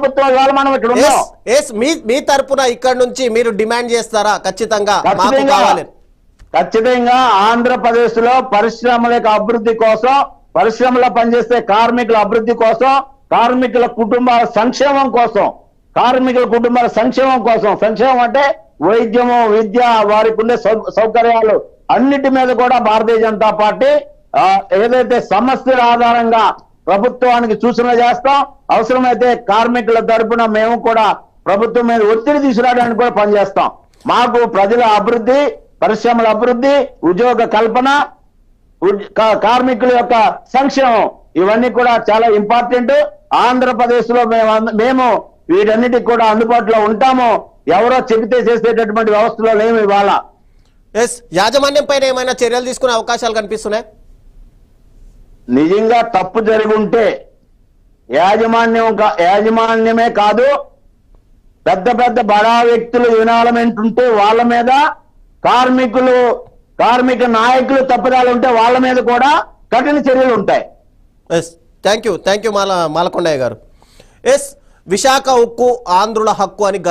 ప్రభుత్వం ఇవాళ మనం ఇక్కడ ఉన్నాం. మీ తరపున ఇక్కడ నుంచి మీరు డిమాండ్ చేస్తారా ఖచ్చితంగా మాకు కావాలి? ఖచ్చితంగా ఆంధ్రప్రదేశ్ లో పరిశ్రమల అభివృద్ధి కోసం, పరిశ్రమలో పనిచేసే కార్మికుల అభివృద్ధి కోసం, కార్మికుల కుటుంబాల సంక్షేమం కోసం, కార్మికుల కుటుంబాల సంక్షేమం కోసం, సంక్షేమం అంటే వైద్యము, విద్య, వారికి ఉండే సౌకర్యాలు అన్నిటి మీద కూడా భారతీయ జనతా పార్టీ ఏదైతే సమస్యల ఆధారంగా ప్రభుత్వానికి సూచన చేస్తాం, అవసరమైతే కార్మికుల తరపున మేము కూడా ప్రభుత్వం మీద ఒత్తిడి తీసుకురావడానికి కూడా పనిచేస్తాం. మాకు ప్రజల అభివృద్ధి, పరిశ్రమల అభివృద్ధి, ఉద్యోగ కల్పన, కార్మికుల యొక్క సంక్షేమం ఇవన్నీ కూడా చాలా ఇంపార్టెంట్. ఆంధ్రప్రదేశ్ లో మేము వీటన్నిటికి కూడా అందుబాటులో ఉంటాము. ఎవరో చెబితే చేసేటటువంటి వ్యవస్థలో లేము ఇవాళ. యాజమాన్యం పైన ఏమైనా చర్యలు తీసుకునే అవకాశాలు కనిపిస్తున్నాయి? నిజంగా తప్పు జరిగి ఉంటే యాజమాన్యమే కాదు, పెద్ద పెద్ద బడా వ్యక్తులు ఇన్వాల్వ్మెంట్ ఉంటే వాళ్ళ మీద, కార్మిక నాయకులు తప్పుదాలు ఉంటే వాళ్ళ మీద కూడా కఠిన చర్యలు ఉంటాయి. థ్యాంక్ యూ మాలకొండయ్య గారు. విశాఖ ఉక్కు ఆంధ్రుల హక్కు అని గత